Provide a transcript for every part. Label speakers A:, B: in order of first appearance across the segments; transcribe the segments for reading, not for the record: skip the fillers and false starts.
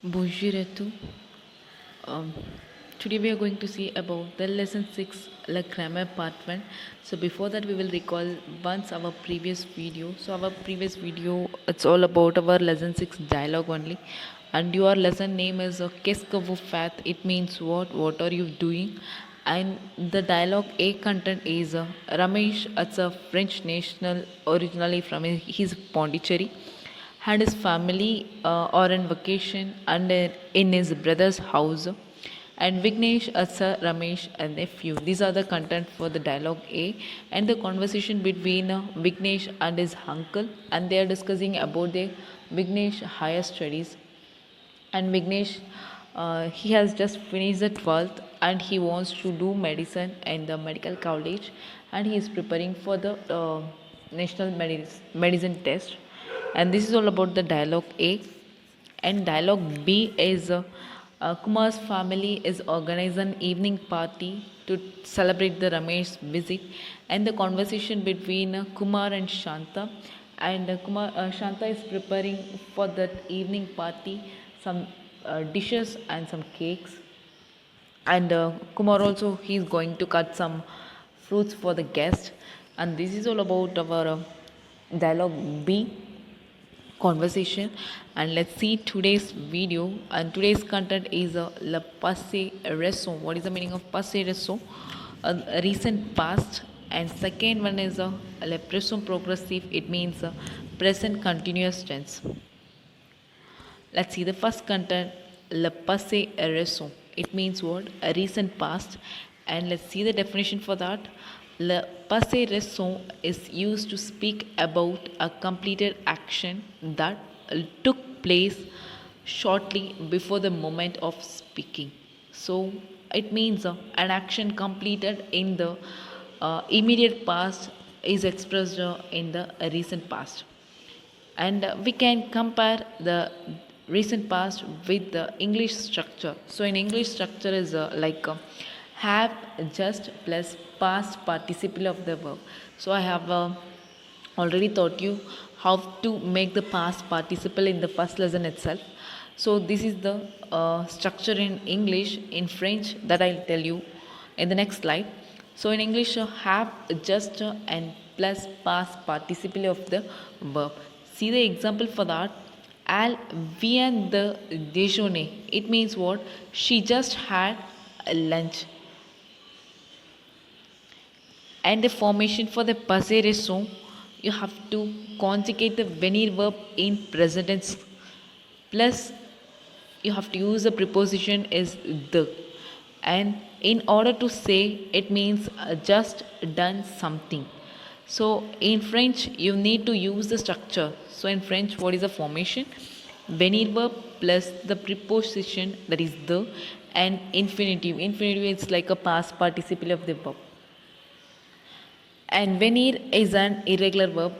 A: Bonjour à tous. Um, Today we are going to see about the lesson 6 La Grammar part 1. So before that we will recall once our previous video. So our previous video it's all about our lesson 6 dialogue only. And your lesson name is Qu'est-ce que vous faites? It means what are you doing? And the dialogue A content is Ramesh, it's a French national originally from his Pondicherry, and his family are on vacation and in his brother's house. And Vignesh, Asa, Ramesh, and nephew. These are the content for the dialogue A, and the conversation between Vignesh and his uncle, and they are discussing about their Vignesh higher studies. And Vignesh, he has just finished the 12th and he wants to do medicine in the medical college, and he is preparing for the national medicine test. And this is all about the dialogue A. And dialogue B is Kumar's family is organizing an evening party to celebrate the Ramesh visit, and the conversation between Kumar and Shanta. And Shanta is preparing for that evening party some dishes and some cakes. And Kumar also he is going to cut some fruits for the guest. And this is all about our dialogue B conversation. And let's see today's video, and today's content is le passé récent. What is the meaning of passé récent? A recent past. And second one is le présent progressive. It means present continuous tense. Let's see the first content, le passé récent. It means what? A recent past. And let's see the definition for that. Le passé récent is used to speak about a completed action that took place shortly before the moment of speaking. So it means an action completed in the immediate past is expressed in the recent past. And we can compare the recent past with the English structure. So in English structure is have, just plus past participle of the verb. So I have already taught you how to make the past participle in the first lesson itself. So this is the structure in English. In French that I'll tell you in the next slide. So in English have, just and plus past participle of the verb. See the example for that. Elle vient de déjeuner. It means what? She just had a lunch. And the formation for the passé récent, you have to conjugate the venir verb in present tense, plus you have to use the preposition is the. And in order to say, it means just done something. So in French you need to use the structure. So in French, what is the formation? Venir verb plus the preposition, that is the, and infinitive. Infinitive is like a past participle of the verb. And venir is an irregular verb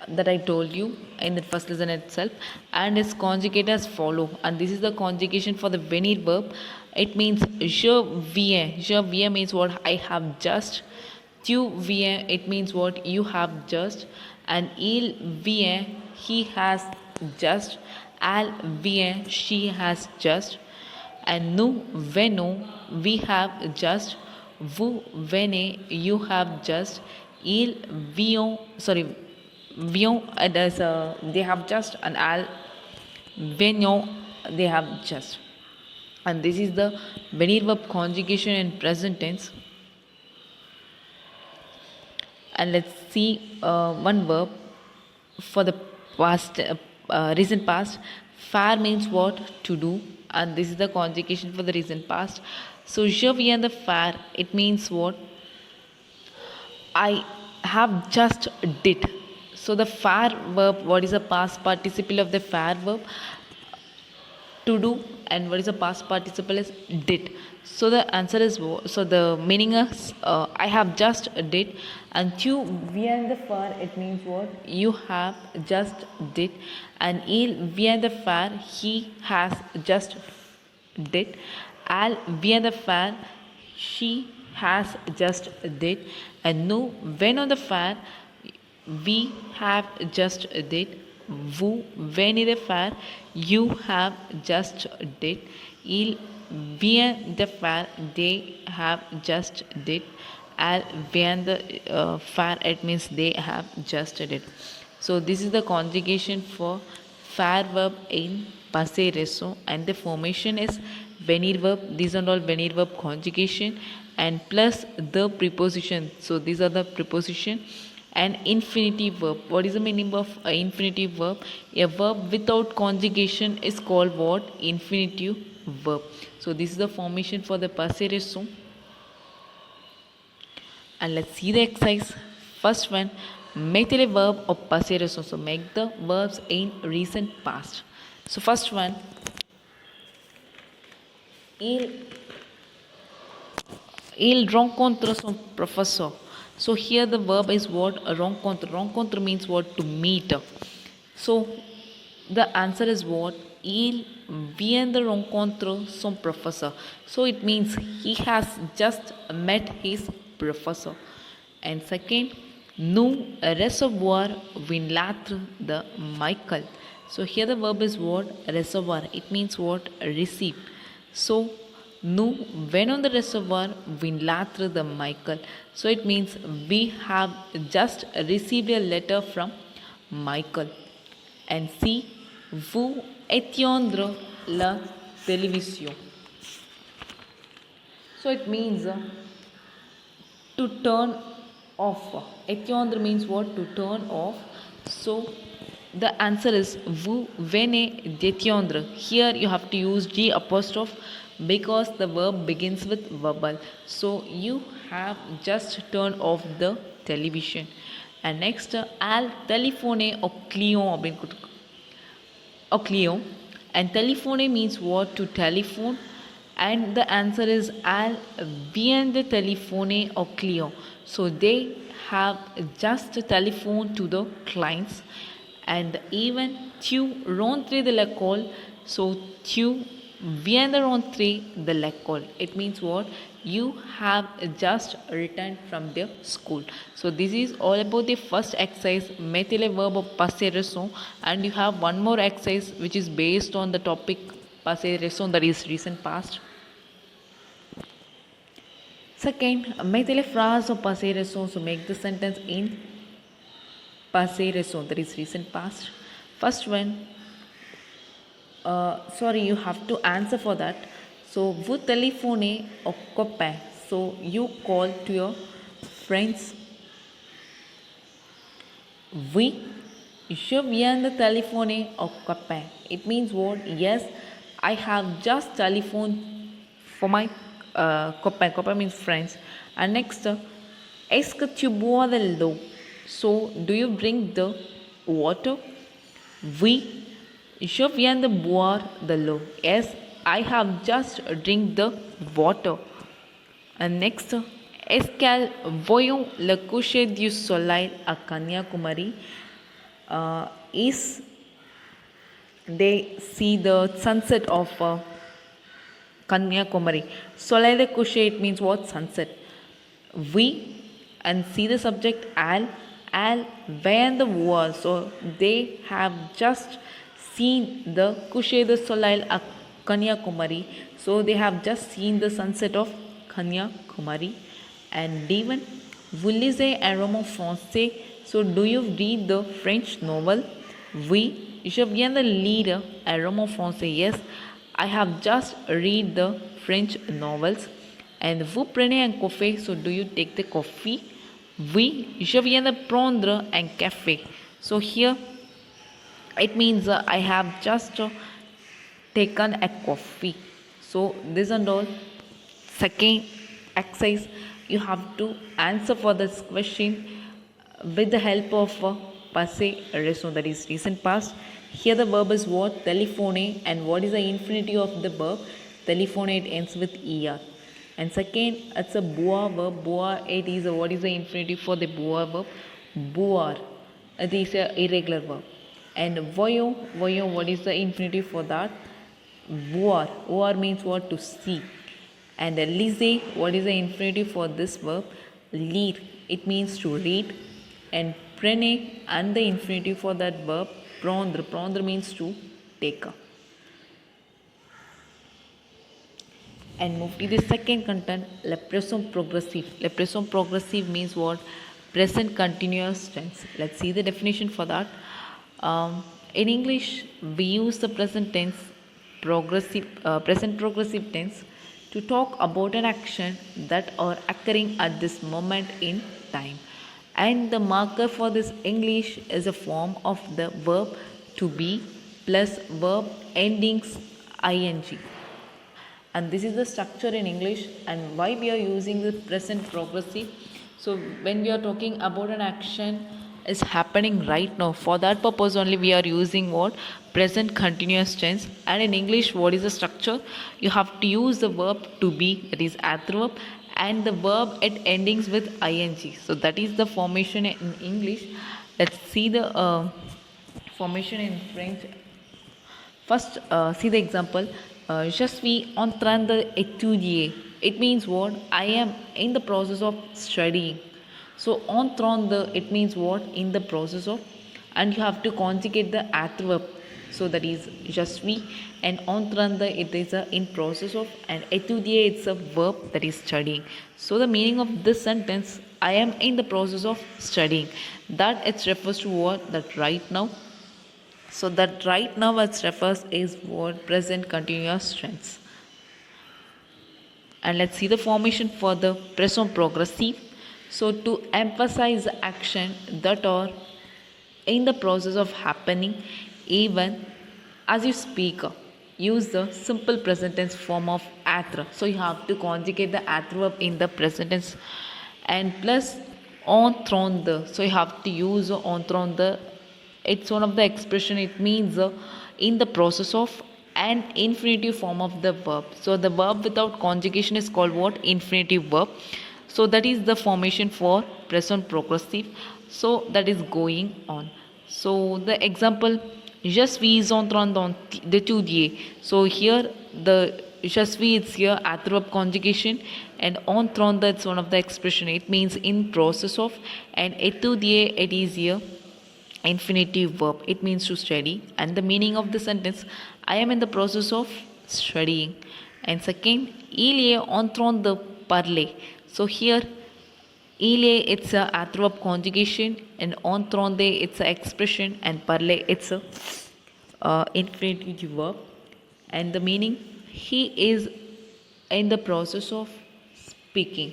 A: that I told you in the first lesson itself, and is conjugated as follow. And this is the conjugation for the venir verb. It means je viens. Je viens means what? I have just. Tu viens, it means what? You have just. And il vient, he has just. Elle vient, she has just. And nous venons, we have just. Vous venez, you have just. Ils viennent, they have just. And elles viennent, they have just. And this is the venir verb conjugation in present tense. And let's see one verb for the past, recent past. Faire means what? To do. And this is the conjugation for the recent past. So je viens de faire, it means what? I have just did. So the faire verb, what is the past participle of the faire verb? To do. And what is the past participle is did. So the answer is, so the meaning is I have just did. And tu viens de faire, it means what? You have just did. And il vient de faire, he has just did. Elle vient de faire, she has just did. And nous venons de faire, we have just did. vous venez de faire, you have just did. Il vient de faire, they have just did. Elle vient de faire, it means they have just did. So this is the conjugation for faire verb in passé récent, and the formation is venir verb. These are all venir verb conjugation, and plus the preposition. So these are the preposition. And infinitive verb. What is the meaning of infinitive verb? A verb without conjugation is called what? Infinitive verb. So this is the formation for the passé récent. And let's see the exercise. First one, make the verb of passé récent. So make the verbs in recent past. So first one, il rencontre son professeur. So here the verb is what? Rencontre. Rencontre means what? To meet. So the answer is what? Il vient de rencontrer son professeur. So it means he has just met his professor. And second, nous recevoir vinâtre de Michael. So here the verb is what? Recevoir. It means what? Receive. So nous venons de recevoir vinâtre de Michael. So it means we have just received a letter from Michael. And C, vous éteindre la télévision. So it means to turn off. Éteindre means what? To turn off. So the answer is vous venez d'éteindre. Here you have to use G apostrophe because the verb begins with verbal. So you have just turned off the television. And next, I'll telephone au client. Au client. And telephone means what? To telephone. And the answer is I'll vient de téléphoner au client. So they have just telephoned to the clients. And even tu rentres de l'école. So tu viens de rentrer de l'école. It means what? You have just returned from the school. So this is all about the first exercise, mettez le verb of passé récent, and you have one more exercise which is based on the topic passé récent, that is recent past. Second, mettez les phrases of passé récent, so make the sentence in passé récent, that is recent past. First one, sorry, you have to answer for that. So, vous téléphonez au copain. So, you call to your friends. Oui, je viens de téléphoner au copain. It means what? Yes, I have just telephoned for my copain. Copain means friends. And next, est-ce que tu bois de l'eau? So, do you drink the water? Oui, je viens de boire de l'eau. Yes, I have just drink the water. And next, est-ce qu'elle voyons le coucher du soleil à Kanyakumari? Is they see the sunset of Kanyakumari. Soleil de coucher, it means what? Sunset. We, and see the subject al vient de voir. So they have just seen the coucher de soleil à Kanyakumari. So they have just seen the sunset of Kanyakumari. And D1, vous lisez un roman français. So do you read the French novel? Oui, je viens de lire un roman français. Yes, I have just read the French novels. And vous prenez un café. So do you take the coffee? Oui, je viens de prendre un café. So here it means I have just taken a coffee. So this and all. Second exercise, you have to answer for this question with the help of passé récent, that is recent past. Here the verb is what? Telephone. And what is the infinitive of the verb? Telephone, it ends with er. And second, it's a boire verb. Boire, it is what is the infinitive for the boire verb? Boire. It is a irregular verb. And voyons, what is the infinitive for that? Voir. Voir means what? To see. And lisez, what is the infinitive for this verb? Lire. It means to read. And prenez, and the infinitive for that verb? Prendre. Prendre means to take. And move to the second content, le présent progressive. Le présent progressive means what? Present continuous tense. Let's see the definition for that. In English, we use the present tense, present progressive tense, to talk about an action that are occurring at this moment in time. And the marker for this English is a form of the verb to be plus verb endings ing, and this is the structure in English. And why we are using the present progressive? So when we are talking about an action is happening right now, for that purpose only we are using what? Present continuous tense. And in English, what is the structure? You have to use the verb to be, that is adverb, and the verb it endings with ing. So that is the formation in English. Let's see the formation in French. First, see the example. Je suis en train d'étudier. It means what? I am in the process of studying. So, en train de, it means what? In the process of. And you have to conjugate the adverb. So, that is je suis. And en train de, it is a in process of. And étudier, it's a verb, that is studying. So, the meaning of this sentence, I am in the process of studying. That it refers to what? That right now. So that right now it refers is what? Present continuous tense. And let's see the formation for the present progressive. So to emphasize the action that are in the process of happening even as you speak, use the simple present tense form of être. So you have to conjugate the adverb in the present tense, and plus en train de. So you have to use en train de. It's one of the expression. It means in the process of an infinitive form of the verb. So the verb without conjugation is called what? Infinitive verb. So that is the formation for present progressive. So that is going on. So the example, je suis en train d'étudier. So here the je suis, it's here adverb conjugation, and en train, that's one of the expression. It means in process of, and étudier, it is here infinitive verb. It means to study. And the meaning of the sentence, I am in the process of studying. And second, il est en train de parler. So here il est, it's a adverb conjugation, and en train de, it's a expression, and parler, it's a infinitive verb. And the meaning, he is in the process of speaking.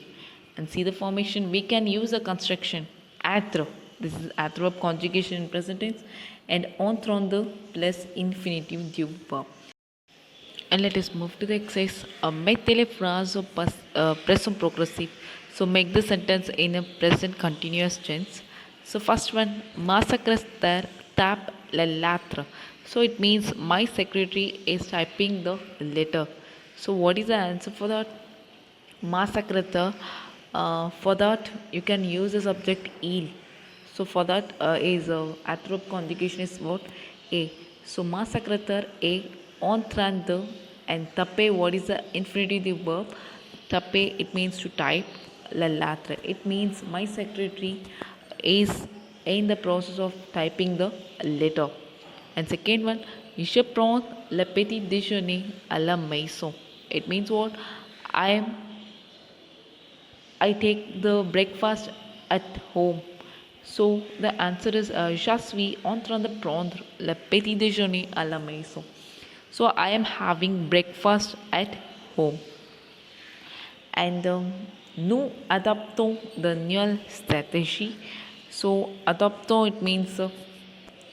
A: And see the formation, we can use a construction être. This is adverb conjugation in present tense, and en train de plus infinitive du verb. And let us move to the exercise. Mettez les phrases au present progressive. So make the sentence in a present continuous tense. So first one, ma secrétaire tape la lettre. So it means my secretary is typing the letter. So what is the answer for that? Ma secrétaire. For that you can use the subject il. So for that is adverb conjugation is what? A. So ma secrétaire est en train de, and taper, what is the infinitive verb? Taper, it means to type. La lettre, it means my secretary is in the process of typing the letter. And second one, je prends le petit déjeuner à la maison. It means what? I take the breakfast at home. So the answer is je suis en train de prendre le petit déjeuner à la maison. So I am having breakfast at home. And nous adoptons the nouvelle strategy. So adoptons, it means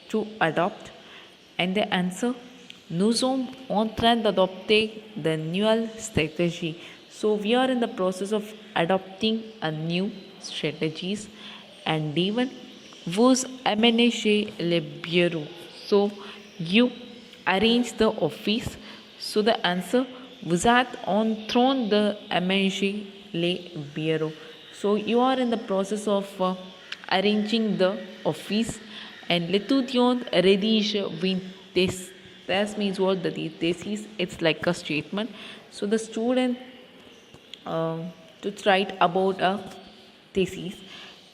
A: to adopt. And the answer, nous sommes en train d'adopter the nouvelle strategy. So we are in the process of adopting a new strategies. And even vous aménagez le bureau. So you arrange the office. So the answer, vous êtes en train d'aménager le bureau. So you are in the process of arranging the office. And l'étudiant rédige une thèse. Thèse means what? The thesis. It's like a statement. So the student to write about a thesis.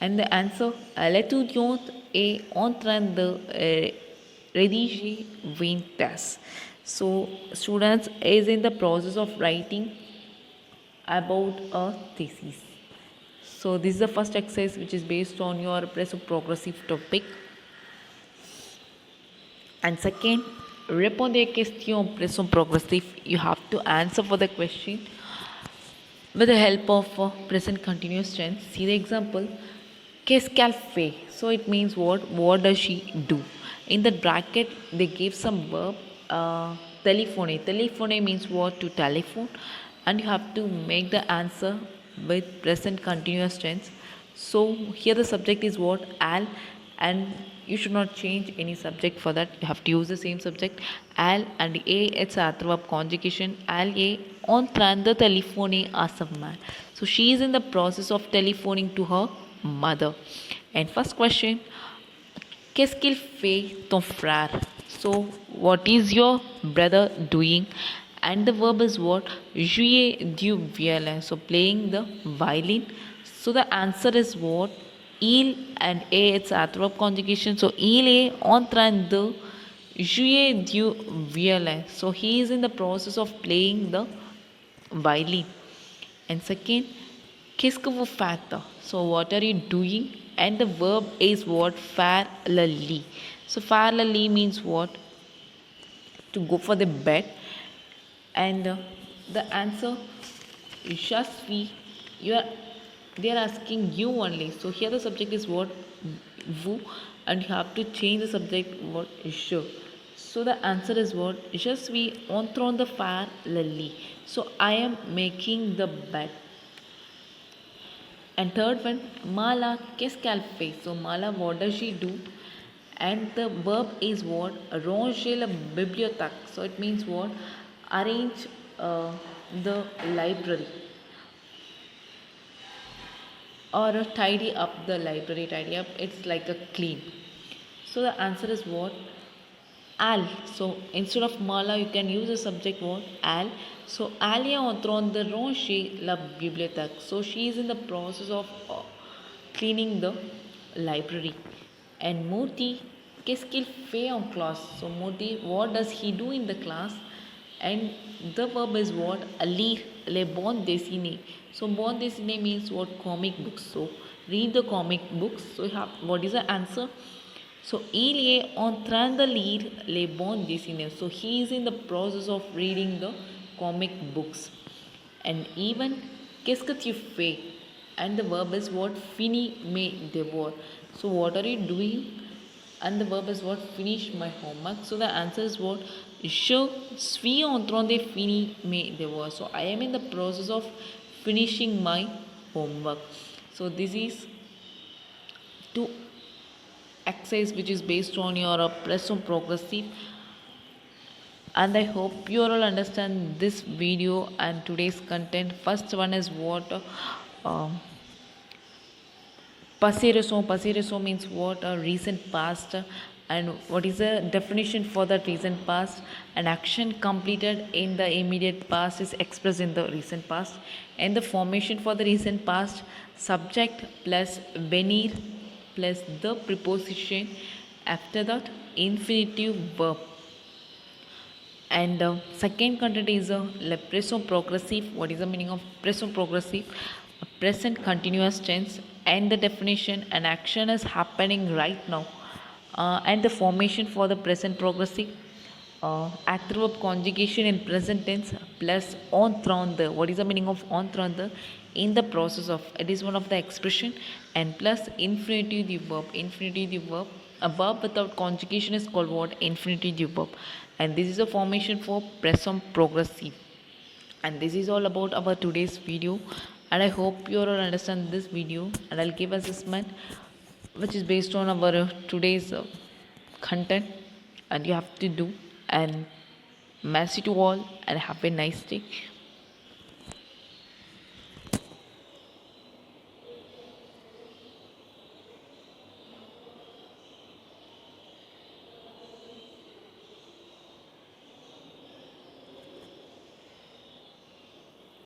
A: And the answer, l'étudiant est en train de redige vintas. So students is in the process of writing about a thesis. So this is the first exercise which is based on your progressive topic. And second, répondez aux questions pression progressive. You have to answer for the question with the help of present continuous tense. See the example. Qu'est-ce qu'elle fait? So it means what? What does she do? In the bracket, they give some verb. Telephone. Telephone means what? To telephone. And you have to make the answer with present continuous tense. So here the subject is what? Al. And you should not change any subject for that. You have to use the same subject. Al and a, it's a verb conjugation. Al a on the telephone man. So she is in the process of telephoning to her mother. And first question, qu'est-ce qu'il fait ton frère? So what is your brother doing? And the verb is what? Jouer du violon. So playing the violin. So the answer is what? Il and a, it's verb conjugation. So il est en train de jouer du violon. So he is in the process of playing the violin. And second, qu'est-ce que vous faites? So what are you doing? And the verb is what? Faire le lit. So faire le lit means what? To go for the bed. And the answer, je suis. They are asking you only. So here the subject is what? Vous. And you have to change the subject what? Je. So the answer is what? Je suis en train de faire le lit. So I am making the bed. And third one, Mala, qu'est-ce qu'elle fait? So Mala, what does she do? And the verb is what? Ranger la bibliothèque. So it means what? Arrange the library. Or tidy up the library. Tidy up, it's like a clean. So the answer is what? Al. So instead of Mala, you can use the subject what? Al. So elle est en train de ranger la bibliothèque. So she is in the process of cleaning the library. And Murthy, qu'est-ce qu'il fait en classe? So Murthy, what does he do in the class? And the verb is what? Lire les bandes dessinées. So bande dessinée means what? Comic books. So read the comic books. So you have, what is the answer? So il est en train de lire les bandes dessinées. So he is in the process of reading the comic books. And even qu'est-ce que tu fais? And the verb is what? Fini mes devoirs. So what are you doing? And the verb is what? Finish my homework. So the answer is what? Je suis en train de finir mes devoirs. So I am in the process of finishing my homework. So this is two exercise which is based on your present progressive. And I hope you all understand this video and today's content. First one is what? Passé récent. Passé récent means what? A recent past. And what is the definition for the recent past? An action completed in the immediate past is expressed in the recent past. And the formation for the recent past, subject plus venir plus the preposition, after that infinitive verb. And second content is le present progressive. What is the meaning of present progressive? A present continuous tense. And the definition, an action is happening right now. And the formation for the present progressive, active verb conjugation in present tense plus en train de. What is the meaning of en train de? In the process of. It is one of the expression. And plus infinitive verb. Infinitive verb. A verb without conjugation is called what? Infinitive verb. And this is a formation for present progressive. And this is all about our today's video. And I hope you all understand this video. And I'll give assessment which is based on our today's content. And you have to do. And merci to all and have a nice day.